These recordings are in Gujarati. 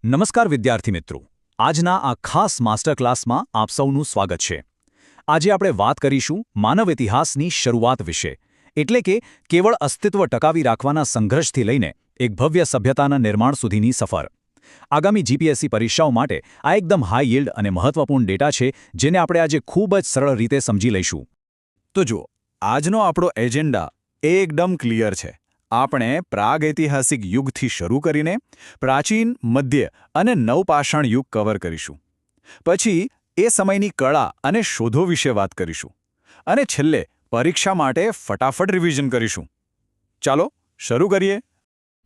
નમસ્કાર વિદ્યાર્થી મિત્રો, આજના આ ખાસ માસ્ટર ક્લાસમાં આપ સૌનું સ્વાગત છે. આજે આપણે વાત કરીશું માનવ ઇતિહાસની શરૂઆત વિશે, એટલે કે કેવળ અસ્તિત્વ ટકાવી રાખવાના સંઘર્ષથી લઈને એક ભવ્ય સભ્યતાના નિર્માણ સુધીની સફર. આગામી જીપીએસસી પરીક્ષાઓ માટે આ એકદમ હાઈ યીલ્ડ અને મહત્વપૂર્ણ ડેટા છે, જેને આપણે આજે ખૂબ જ સરળ રીતે સમજી લઈશું. તો જુઓ, આજનો આપણો એજન્ડા એકદમ ક્લિયર છે. આપણે પ્રાગૈતિહાસિક યુગથી શરૂ કરીને પ્રાચીન, મધ્ય અને નવપાષાણ યુગ કવર કરીશું. પછી એ સમયની કળા અને શોધો વિશે વાત કરીશું. અને છેલ્લે પરીક્ષા માટે ફટાફટ રિવિઝન કરીશું. ચાલો શરૂ કરીએ.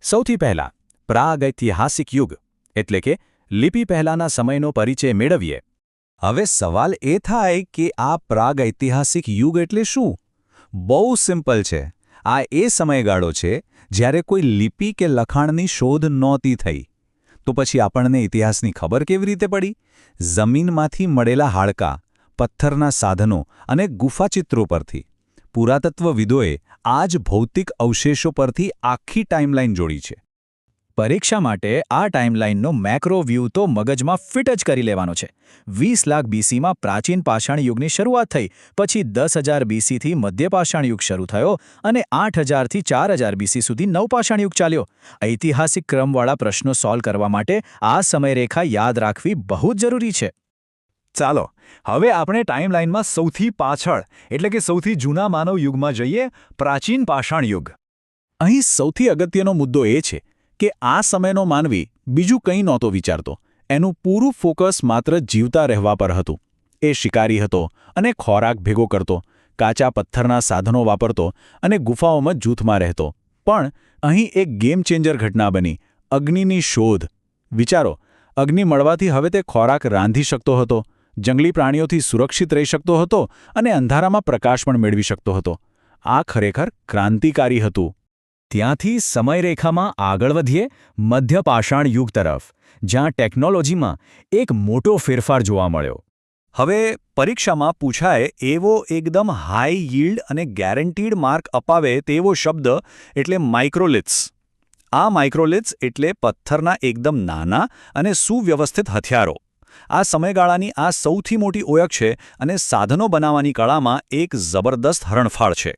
સૌથી પહેલા પ્રાગૈતિહાસિક યુગ એટલે કે લિપિ પહેલાંના સમયનો પરિચય મેળવીએ. હવે સવાલ એ થાય કે આ પ્રાગૈતિહાસિક યુગ એટલે શું? બહુ સિમ્પલ છે. આ એ સમયગાળો છે જ્યારે કોઈ લિપિ કે લખાણની શોધ નહોતી થઈ. તો પછી આપણને ઇતિહાસની ખબર કેવી રીતે પડી? જમીનમાંથી મળેલા હાડકાં, પથ્થરના સાધનો અને ગુફાચિત્રો પરથી. પુરાતત્વવિદોએ આ જ ભૌતિક અવશેષો પરથી આખી ટાઈમલાઈન જોડી છે. પરીક્ષા માટે આ ટાઈમલાઈનનો મેક્રો વ્યૂ તો મગજમાં ફિટ જ કરી લેવાનો છે. 20 લાખ બીસીમાં પ્રાચીન પાષાણ યુગની શરૂઆત થઈ, પછી 10,000 બીસીથી મધ્ય પાષાણ યુગ શરૂ થયો અને 8,000થી 4,000 બીસી સુધી નવપાષાણ યુગ ચાલ્યો. ઐતિહાસિક ક્રમવાળા પ્રશ્નો સોલ્વ કરવા માટે આ સમયરેખા યાદ રાખવી બહુ જ જરૂરી છે. ચાલો હવે આપણે ટાઈમલાઈનમાં સૌથી પાછળ એટલે કે સૌથી જૂના માનવ યુગમાં જઈએ, પ્રાચીન પાષાણ યુગ. અહીં સૌથી અગત્યનો મુદ્દો એ છે કે આ સમયનો માનવી બીજું કંઈ નહોતો વિચારતો. એનું પૂરું ફોકસ માત્ર જીવતા રહેવા પર હતું. એ શિકારી હતો અને ખોરાક ભેગો કરતો, કાચા પથ્થરના સાધનો વાપરતો અને ગુફાઓમાં જૂથમાં રહેતો. પણ અહીં એક ગેમ ચેન્જર ઘટના બની, અગ્નિની શોધ. વિચારો, અગ્નિ મળવાથી હવે તે ખોરાક રાંધી શકતો હતો, જંગલી પ્રાણીઓથી સુરક્ષિત રહી શકતો હતો અને અંધારામાં પ્રકાશ પણ મેળવી શકતો હતો. આ ખરેખર ક્રાંતિકારી હતું. ત્યાંથી સમયરેખામાં આગળ વધીએ મધ્ય પાષાણ યુગ તરફ, જ્યાં ટેકનોલોજીમાં એક મોટો ફેરફાર જોવા મળ્યો. હવે પરીક્ષામાં પૂછાય એવો એકદમ હાઈ યીલ્ડ અને ગેરંટીડ માર્ક અપાવે તેવો શબ્દ એટલે માઇક્રોલિથ્સ. આ માઇક્રોલિથ્સ એટલે પથ્થરના એકદમ નાના અને સુવ્યવસ્થિત હથિયારો. આ સમયગાળાની આ સૌથી મોટી ઓળખ છે અને સાધનો બનાવવાની કળામાં એક જબરદસ્ત હરણફાળ છે.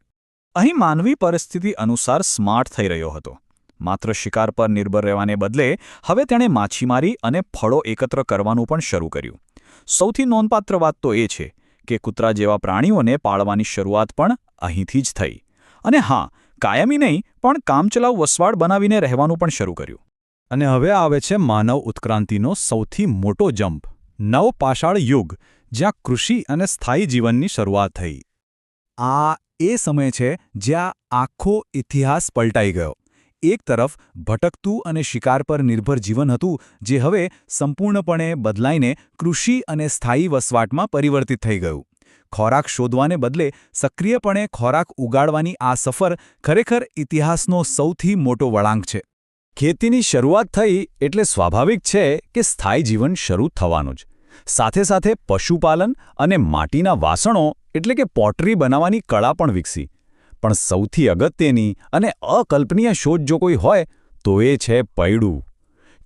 અહીં માનવી પરિસ્થિતિ અનુસાર સ્માર્ટ થઈ રહ્યો હતો. માત્ર શિકાર પર નિર્ભર રહેવાને બદલે હવે તેણે માછીમારી અને ફળો એકત્ર કરવાનું પણ શરૂ કર્યું. સૌથી નોંધપાત્ર વાત તો એ છે કે કૂતરા જેવા પ્રાણીઓને પાળવાની શરૂઆત પણ અહીંથી જ થઈ. અને હા, કાયમી નહીં પણ કામચલાઉ વસવાટ બનાવીને રહેવાનું પણ શરૂ કર્યું. અને હવે આવે છે માનવ ઉત્ક્રાંતિનો સૌથી મોટો જમ્પ, નવપાષાણ યુગ, જ્યાં કૃષિ અને સ્થાયી જીવનની શરૂઆત થઈ. આ એ સમય છે જ્યાં આખો ઇતિહાસ પલટાઈ ગયો. એક તરફ ભટકતું અને શિકાર પર નિર્ભર જીવન હતું, જે હવે સંપૂર્ણપણે બદલાઈને કૃષિ અને સ્થાયી વસવાટમાં પરિવર્તિત થઈ ગયું. ખોરાક શોધવાને બદલે સક્રિયપણે ખોરાક ઉગાડવાની આ સફર ખરેખર ઇતિહાસનો સૌથી મોટો વળાંક છે. ખેતીની શરૂઆત થઈ એટલે સ્વાભાવિક છે કે સ્થાયી જીવન શરૂ થવાનું જ. સાથે સાથે પશુપાલન અને માટીના વાસણો એટલે કે પોટરી બનાવવાની કળા પણ વિકસી. પણ સૌથી અગત્યની અને અકલ્પનીય શોધ જો કોઈ હોય તો એ છે પૈડું.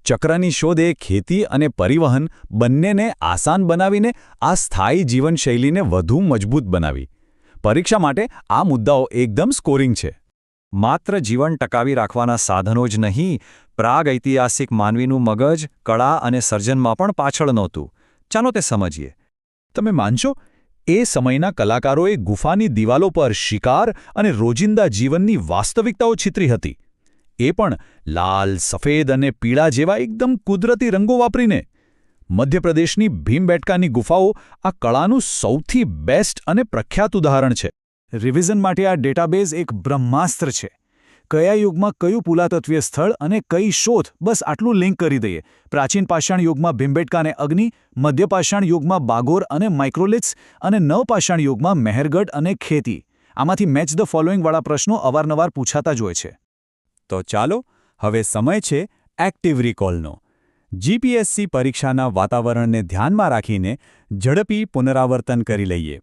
ચક્રની શોધે ખેતી અને પરિવહન બંનેને આસાન બનાવીને આ સ્થાયી જીવનશૈલીને વધુ મજબૂત બનાવી. પરીક્ષા માટે આ મુદ્દાઓ એકદમ સ્કોરિંગ છે. માત્ર જીવન ટકાવી રાખવાના સાધનો જ નહીં, પ્રાગૈતિહાસિક માનવીનું મગજ કળા અને સર્જનમાં પણ પાછળ નહોતું. ચાલો તે સમજીએ. તમે માનશો, એ સમયના કલાકારોએ ગુફાની દિવાલો પર શિકાર અને રોજિંદા જીવનની વાસ્તવિકતાઓ ચિતરી હતી. એ પણ લાલ, સફેદ અને પીળા જેવા એકદમ કુદરતી રંગો વાપરીને. મધ્યપ્રદેશની ભીમબેટકાની ગુફાઓ આ કળાનું સૌથી બેસ્ટ અને પ્રખ્યાત ઉદાહરણ છે. રિવિઝન માટે આ ડેટાબેઝ એક બ્રહ્માસ્ત્ર છે. કયા યુગમાં કયું પુરાતત્વીય સ્થળ અને કઈ શોધ, બસ આટલું લિંક કરી દઈએ. પ્રાચીન પાષાણ યુગમાં ભીમબેટકા અને અગ્નિ, મધ્ય પાષાણ યુગમાં બાગોર અને માઇક્રોલિથ્સ અને નવપાષાણ યુગમાં મહેરગઢ અને ખેતી. આમાંથી મેચ ધ ફોલોઈંગવાળા પ્રશ્નો અવારનવાર પૂછાતા જ હોય છે. તો ચાલો હવે સમય છે એક્ટિવ રિકોલનો. જીપીએસસી પરીક્ષાના વાતાવરણને ધ્યાનમાં રાખીને ઝડપી પુનરાવર્તન કરી લઈએ.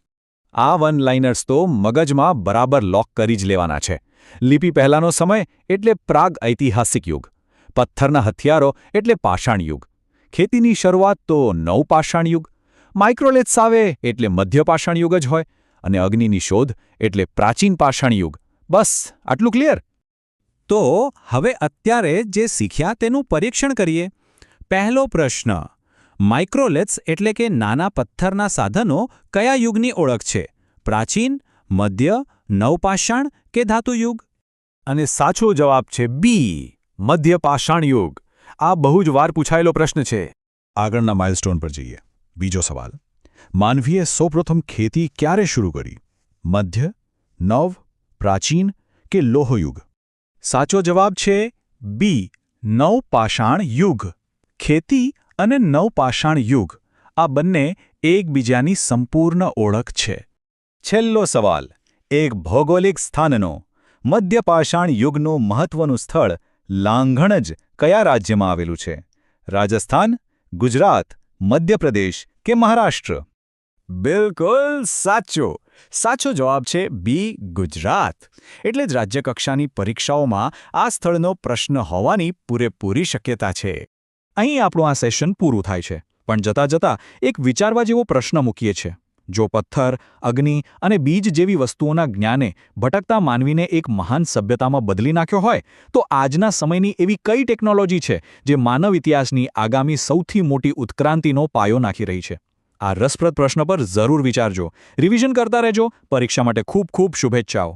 આ વન લાઇનર્સ તો મગજમાં બરાબર લોક કરી જ લેવાના છે. લિપિ પહેલાંનો સમય એટલે પ્રાગ ઐતિહાસિક યુગ. પથ્થરના હથિયારો એટલે પાષાણ યુગ. ખેતીની શરૂઆત તો નવપાષાણ યુગ, માઇક્રોલેથ્સ આવે એટલે મધ્યપાષાણ યુગ જ હોય, અને અગ્નિની શોધ એટલે પ્રાચીન પાષાણ યુગ. બસ આટલું ક્લિયર? તો હવે અત્યારે જે શીખ્યા તેનું પરીક્ષણ કરીએ. પહેલો પ્રશ્ન, માઇક્રોલેથ્સ એટલે કે નાના પથ્થરના સાધનો કયા યુગની ઓળખ છે? પ્રાચીન, મધ્ય, નવપાષાણ કે ધાતુયુગ? અને સાચો જવાબ છે બી, મધ્યપાષાણ યુગ. આ બહુ જ વાર પૂછાયેલો પ્રશ્ન છે. આગળના માઇલસ્ટોન પર જઈએ. બીજો સવાલ, માનવીએ સૌપ્રથમ ખેતી ક્યારે શરૂ કરી? મધ્ય, નવ, પ્રાચીન કે લોહયુગ? સાચો જવાબ છે બી, નવપાષાણ યુગ. ખેતી અને નવપાષાણ યુગ આ બંને એકબીજાની સંપૂર્ણ ઓળખ છે. છેલ્લો સવાલ, એક ભૌગોલિક સ્થાનનો. મધ્યપાષાણ યુગનું મહત્વનું સ્થળ લાંઘણ જ કયા રાજ્યમાં આવેલું છે? રાજસ્થાન, ગુજરાત, મધ્યપ્રદેશ કે મહારાષ્ટ્ર? બિલકુલ સાચો. સાચો જવાબ છે બી, ગુજરાત. એટલે જ રાજ્યકક્ષાની પરીક્ષાઓમાં આ સ્થળનો પ્રશ્ન હોવાની પૂરેપૂરી શક્યતા છે. અહીં આપણું આ સેશન પૂરું થાય છે, પણ જતાં જતાં એક વિચારવા જેવો પ્રશ્ન મૂકીએ છીએ. જો પથ્થર, અગ્નિ અને બીજ જેવી વસ્તુઓના જ્ઞાને ભટકતા માનવીને એક મહાન સભ્યતામાં બદલી નાખ્યો હોય, તો આજના સમયની એવી કઈ ટેકનોલોજી છે જે માનવ ઇતિહાસની આગામી સૌથી મોટી ઉત્ક્રાંતિનો પાયો નાખી રહી છે? આ રસપ્રદ પ્રશ્ન પર જરૂર વિચારજો, રિવિઝન કરતા રહેજો. પરીક્ષા માટે ખૂબ ખૂબ શુભેચ્છાઓ.